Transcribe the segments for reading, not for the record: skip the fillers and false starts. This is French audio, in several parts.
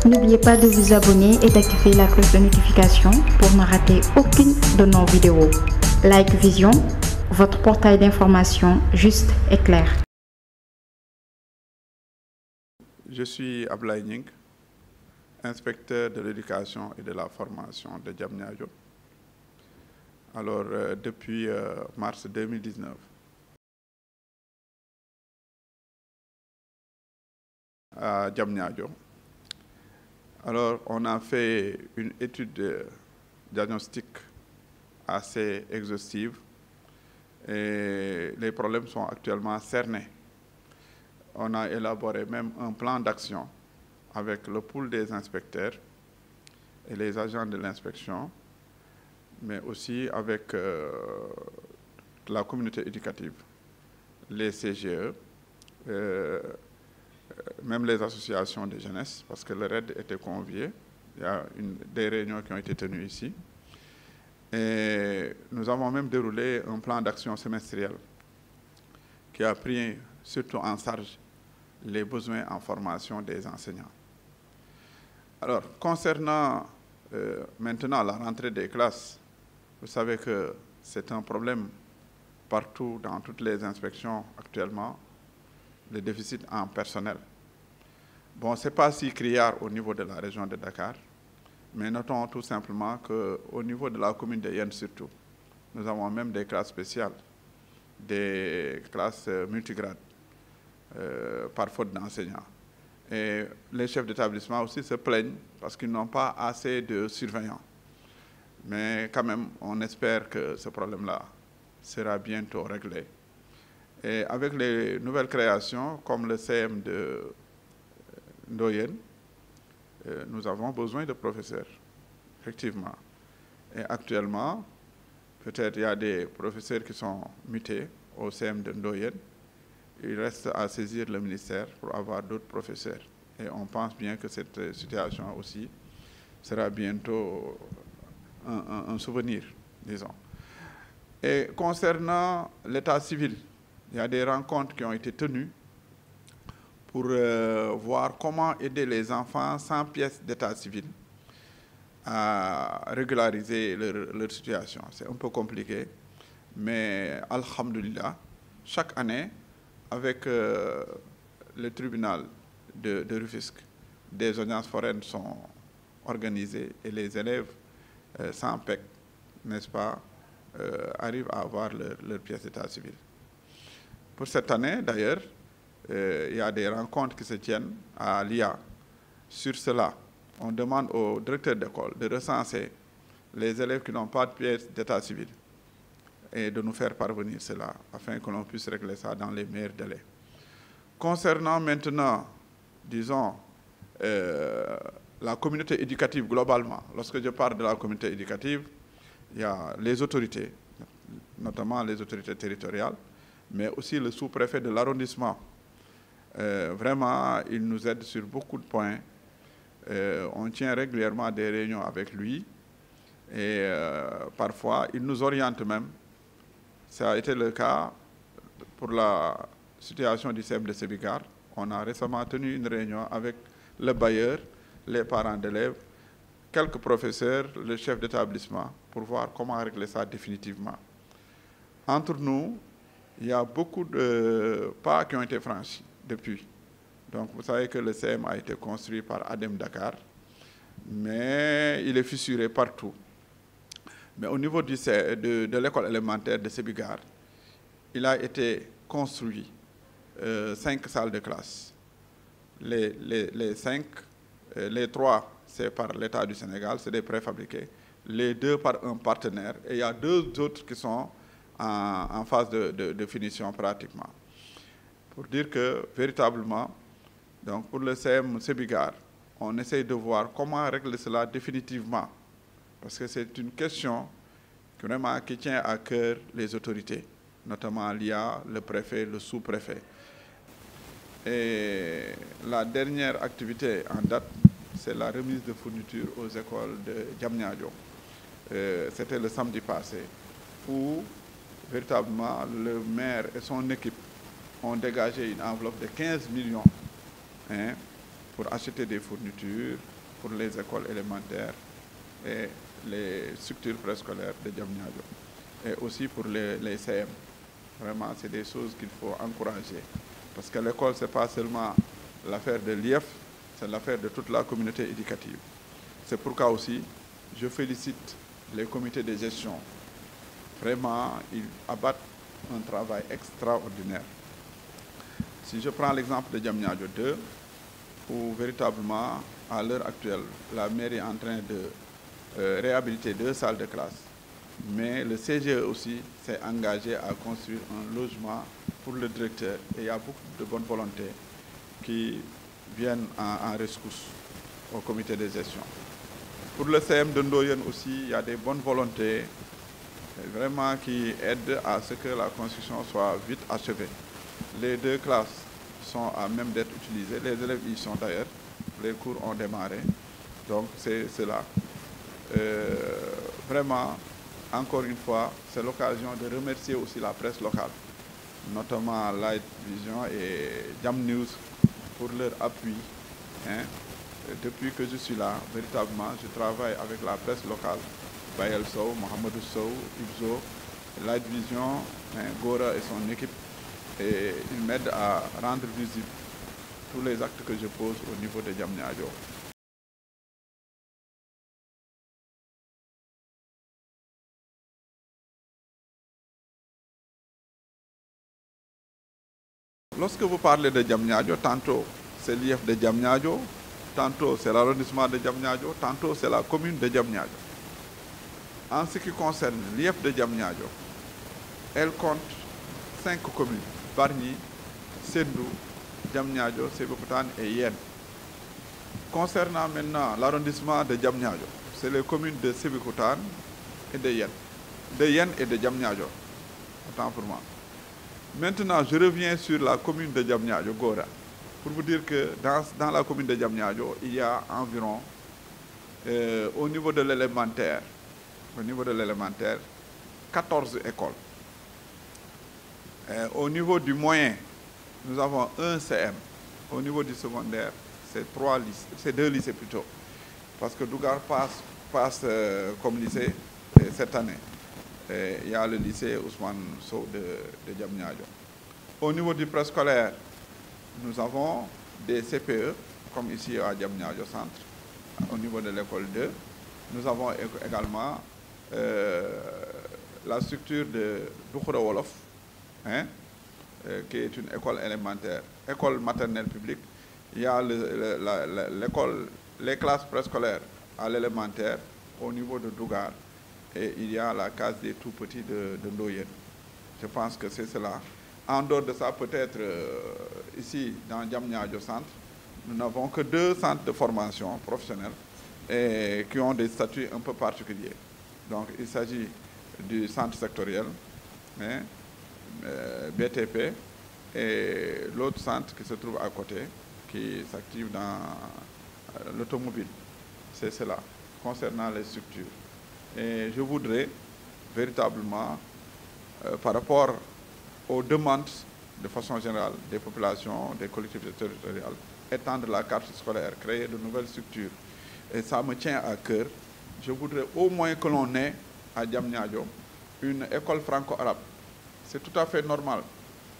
N'oubliez pas de vous abonner et d'activer la cloche de notification pour ne rater aucune de nos vidéos. Like Vision, votre portail d'information juste et clair. Je suis Ablaye Ning, inspecteur de l'éducation et de la formation de Diamniadio. Alors, depuis mars 2019, à Diamniadio. Alors, on a fait une étude diagnostique assez exhaustive et les problèmes sont actuellement cernés. On a élaboré même un plan d'action avec le pool des inspecteurs et les agents de l'inspection, mais aussi avec la communauté éducative, les CGE, même les associations de jeunesse, parce que le RAID était convié. Il y a des réunions qui ont été tenues ici. Et nous avons même déroulé un plan d'action semestriel qui a pris surtout en charge les besoins en formation des enseignants. Alors, concernant maintenant la rentrée des classes, vous savez que c'est un problème partout dans toutes les inspections actuellement, le déficit en personnel. Bon, ce n'est pas si criard au niveau de la région de Dakar, mais notons tout simplement qu'au niveau de la commune de Yen surtout, nous avons même des classes spéciales, des classes multigrades, par faute d'enseignants. Et les chefs d'établissement aussi se plaignent parce qu'ils n'ont pas assez de surveillants. Mais quand même, on espère que ce problème-là sera bientôt réglé. Et avec les nouvelles créations, comme le CM de Ndoyen, nous avons besoin de professeurs, effectivement. Et actuellement, peut-être il y a des professeurs qui sont mutés au CM de Ndoyen. Il reste à saisir le ministère pour avoir d'autres professeurs. Et on pense bien que cette situation aussi sera bientôt un souvenir, disons. Et concernant l'état civil, il y a des rencontres qui ont été tenues pour voir comment aider les enfants sans pièce d'état civil à régulariser leur situation. C'est un peu compliqué, mais alhamdoulilah, chaque année, avec le tribunal de Rufisque, des audiences foraines sont organisées et les élèves sans PEC, n'est-ce pas, arrivent à avoir leur pièce d'état civil. Pour cette année, d'ailleurs, il y a des rencontres qui se tiennent à l'IA. Sur cela, on demande au directeur d'école de recenser les élèves qui n'ont pas de pièce d'état civil et de nous faire parvenir cela afin que l'on puisse régler ça dans les meilleurs délais. Concernant maintenant, disons, la communauté éducative globalement, lorsque je parle de la communauté éducative, il y a les autorités, notamment les autorités territoriales, mais aussi le sous-préfet de l'arrondissement. Vraiment, il nous aide sur beaucoup de points. On tient régulièrement des réunions avec lui et parfois, il nous oriente même. Ça a été le cas pour la situation du CEM de Sébigar. On a récemment tenu une réunion avec le bailleur, les parents d'élèves, quelques professeurs, le chef d'établissement, pour voir comment régler ça définitivement. Entre nous, il y a beaucoup de pas qui ont été franchis depuis. Donc vous savez que le CM a été construit par Adem Dakar, mais il est fissuré partout. Mais au niveau de l'école élémentaire de Sébigar, il a été construit 5 salles de classe. Les 5, les 3, c'est par l'État du Sénégal, c'est des préfabriqués. Les 2 par un partenaire. Et il y a 2 autres qui sont en phase de finition pratiquement. Pour dire que, véritablement, donc pour le CM Sébigar, on essaye de voir comment régler cela définitivement. Parce que c'est une question vraiment qui tient à cœur les autorités, notamment l'IA, le préfet, le sous-préfet. Et la dernière activité en date, c'est la remise de fournitures aux écoles de Diamniadio. C'était le samedi passé, où véritablement le maire et son équipe ont dégagé une enveloppe de 15 millions pour acheter des fournitures pour les écoles élémentaires et les structures préscolaires de Diamniadio. Et aussi pour les CM. Vraiment, c'est des choses qu'il faut encourager. Parce que l'école, ce n'est pas seulement l'affaire de l'IEF, c'est l'affaire de toute la communauté éducative. C'est pourquoi aussi, je félicite les comités de gestion. Vraiment, ils abattent un travail extraordinaire. Si je prends l'exemple de Diamniadio 2, où véritablement, à l'heure actuelle, la mairie est en train de réhabiliter 2 salles de classe. Mais le CGE aussi s'est engagé à construire un logement pour le directeur. Et il y a beaucoup de bonnes volontés qui viennent en rescousse au comité de gestion. Pour le CM de Ndoyen aussi, il y a des bonnes volontés vraiment qui aident à ce que la construction soit vite achevée. Les 2 classes sont à même d'être utilisées. Les élèves y sont d'ailleurs. Les cours ont démarré. Donc c'est cela. Vraiment, encore une fois, c'est l'occasion de remercier aussi la presse locale, notamment Light Vision et Jam News pour leur appui. Hein. Depuis que je suis là, véritablement, je travaille avec la presse locale, Bayel Sow, Mohamedou Sow, Ibzo, Light Vision, hein, Gora et son équipe. Et ils m'aident à rendre visible tous les actes que je pose au niveau de Diamniadio. Lorsque vous parlez de Diamniadio, tantôt c'est l'IEF de Diamniadio, tantôt c'est l'arrondissement de Diamniadio, tantôt c'est la commune de Diamniadio. En ce qui concerne l'IEF de Diamniadio, elle compte 5 communes, Bargny, Sendou, Diamniadio, Sébikotane et Yen. Concernant maintenant l'arrondissement de Diamniadio, c'est les communes de Sébikotane et de Yen. De Yen et de Diamniadio. Autant pour moi. Maintenant, je reviens sur la commune de Diamniadio, Gora, pour vous dire que dans la commune de Diamniadio, il y a environ, au niveau de l'élémentaire, 14 écoles. Au niveau du moyen, nous avons un CM. Au niveau du secondaire, c'est 2 lycées plutôt. Parce que Dougar passe comme lycée cette année. Il y a le lycée Ousmane Sow de Diamniadio. Au niveau du préscolaire, nous avons des CPE, comme ici à Diamniadio Centre, au niveau de l'école 2. Nous avons également la structure de Doukhra Wolof, hein, qui est une école élémentaire, école maternelle publique. Il y a les classes préscolaires à l'élémentaire au niveau de Dougar. Et il y a la case des tout-petits de Ndoyen. Je pense que c'est cela. En dehors de ça, peut-être ici, dans Diamniadio Centre, nous n'avons que 2 centres de formation professionnelle et qui ont des statuts un peu particuliers. Donc, il s'agit du centre sectoriel, hein, BTP, et l'autre centre qui se trouve à côté, qui s'active dans l'automobile. C'est cela, concernant les structures. Et je voudrais véritablement, par rapport aux demandes de façon générale des populations, des collectivités territoriales, étendre la carte scolaire, créer de nouvelles structures. Et ça me tient à cœur. Je voudrais au moins que l'on ait à Diamniadio une école franco-arabe. C'est tout à fait normal.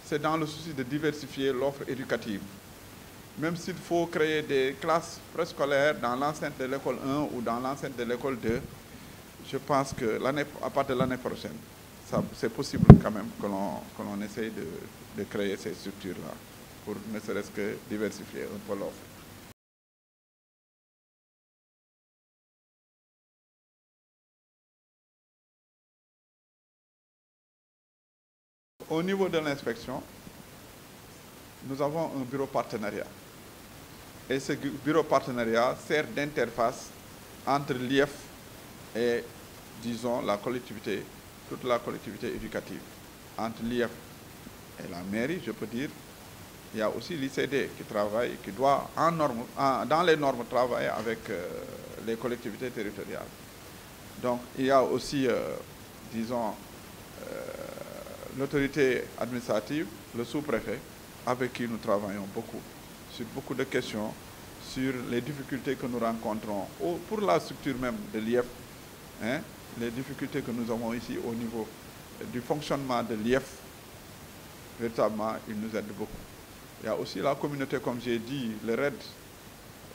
C'est dans le souci de diversifier l'offre éducative. Même s'il faut créer des classes préscolaires dans l'enceinte de l'école 1 ou dans l'enceinte de l'école 2, je pense que à partir de l'année prochaine, c'est possible quand même que l'on essaye de créer ces structures-là pour ne serait-ce que diversifier un peu l'offre. Au niveau de l'inspection, nous avons un bureau partenariat. Et ce bureau partenariat sert d'interface entre l'IEF et, disons, la collectivité, toute la collectivité éducative. Entre l'IEF et la mairie, je peux dire, il y a aussi l'ICD qui travaille, qui doit, dans les normes, travailler avec les collectivités territoriales. Donc, il y a aussi, disons, l'autorité administrative, le sous-préfet, avec qui nous travaillons beaucoup, sur beaucoup de questions, sur les difficultés que nous rencontrons pour la structure même de l'IEF, hein, les difficultés que nous avons ici au niveau du fonctionnement de l'IEF. Véritablement, il nous aide beaucoup. Il y a aussi la communauté, comme j'ai dit, le RAID.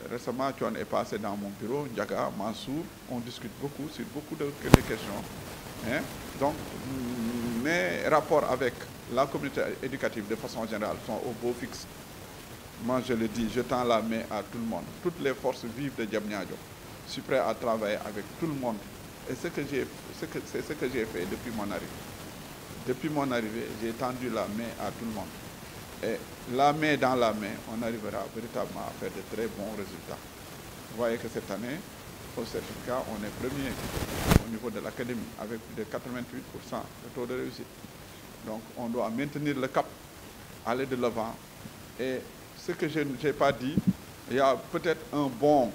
Récemment, tu en es passé dans mon bureau, Ndiaga, Mansour, on discute beaucoup sur beaucoup de questions. Hein. Donc, mes rapports avec la communauté éducative de façon générale sont au beau fixe. Moi, je le dis, je tends la main à tout le monde. Toutes les forces vives de Diamniadio. Je suis prêt à travailler avec tout le monde. Et c'est ce que j'ai fait depuis mon arrivée. Depuis mon arrivée, j'ai tendu la main à tout le monde. Et la main dans la main, on arrivera véritablement à faire de très bons résultats. Vous voyez que cette année, au certificat, on est premier au niveau de l'académie, avec plus de 88% de taux de réussite. Donc, on doit maintenir le cap, aller de l'avant. Et ce que je n'ai pas dit, il y a peut-être un bon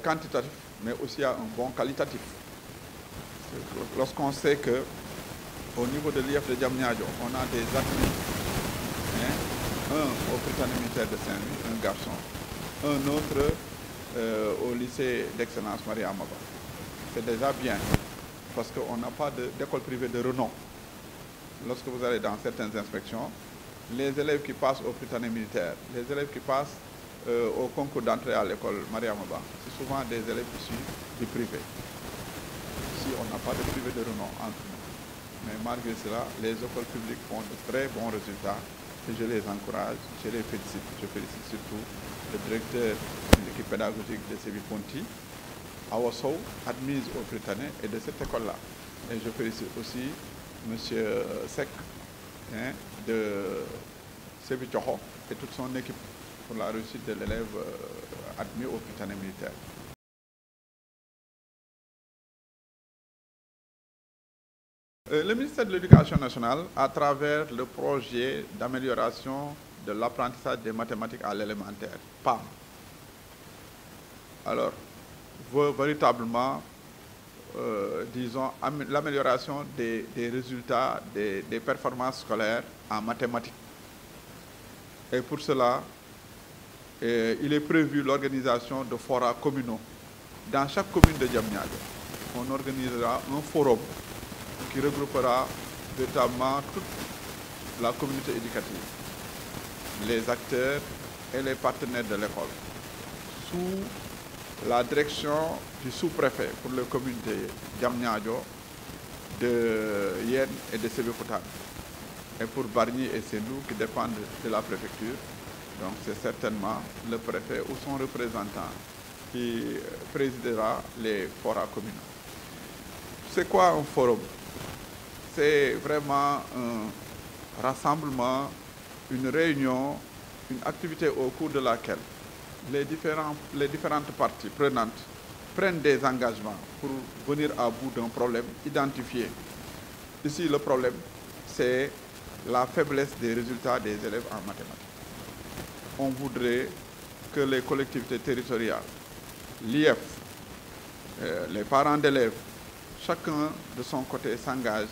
quantitatif, mais aussi il y a un bon qualitatif. Lorsqu'on sait qu'au niveau de l'IEF de Diamniadio, on a des athlètes, hein, un au Prytanée militaire de Saint-Louis, un garçon, un autre au lycée d'excellence Maria Amaba. C'est déjà bien, parce qu'on n'a pas d'école privée de renom. Lorsque vous allez dans certaines inspections, les élèves qui passent au Prytanée militaire, les élèves qui passent au concours d'entrée à l'école Maria Amaba, c'est souvent des élèves issus du privé. Ici, on n'a pas de privé de renom entre nous. Mais malgré cela, les écoles publiques font de très bons résultats et je les encourage, je les félicite. Je félicite surtout le directeur de l'équipe pédagogique de Sébi Ponti, Awasso, admise au Prytanée et de cette école-là. Et je félicite aussi M. Sek, hein, de Sébi Tchoho et toute son équipe pour la réussite de l'élève admis au Prytanée militaire. Le ministère de l'Éducation nationale, à travers le projet d'amélioration de l'apprentissage des mathématiques à l'élémentaire, PAM, alors, veut véritablement, disons, l'amélioration des résultats, des performances scolaires en mathématiques. Et pour cela, il est prévu l'organisation de forats communaux. Dans chaque commune de Diamniadio, on organisera un forum qui regroupera véritablement toute la communauté éducative, les acteurs et les partenaires de l'école, sous la direction du sous-préfet pour les communes de Diamniadio, de Yen et de Sébikotane. Et pour Bargny et Sendou qui dépendent de la préfecture, donc c'est certainement le préfet ou son représentant qui présidera les forats communaux. C'est quoi un forum? C'est vraiment un rassemblement, une réunion, une activité au cours de laquelle les différentes parties prenantes prennent des engagements pour venir à bout d'un problème identifié. Ici, le problème, c'est la faiblesse des résultats des élèves en mathématiques. On voudrait que les collectivités territoriales, l'IEF, les parents d'élèves, chacun de son côté s'engage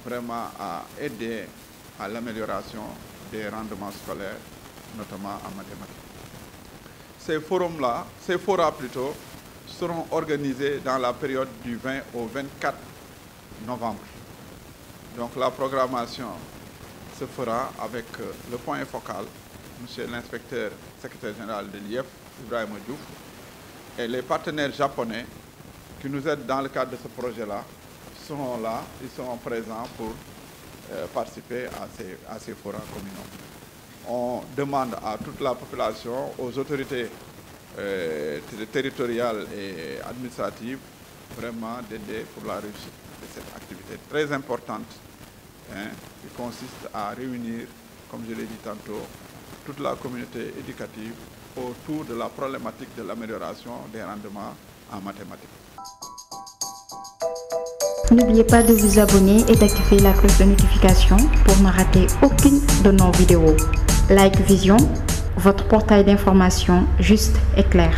vraiment à aider à l'amélioration des rendements scolaires, notamment en mathématiques. Ces forums-là, ces forats plutôt, seront organisés dans la période du 20 au 24 novembre. Donc la programmation se fera avec le point focal, monsieur l'inspecteur secrétaire général de l'IEF, Ibrahima Diouf, et les partenaires japonais qui nous aident dans le cadre de ce projet-là seront là, ils seront présents pour participer à ces forums communaux. On demande à toute la population, aux autorités territoriales et administratives, vraiment d'aider pour la réussite de cette activité très importante, hein, qui consiste à réunir, comme je l'ai dit tantôt, toute la communauté éducative autour de la problématique de l'amélioration des rendements en mathématiques. N'oubliez pas de vous abonner et d'activer la cloche de notification pour ne rater aucune de nos vidéos. Like Vision, votre portail d'information juste et clair.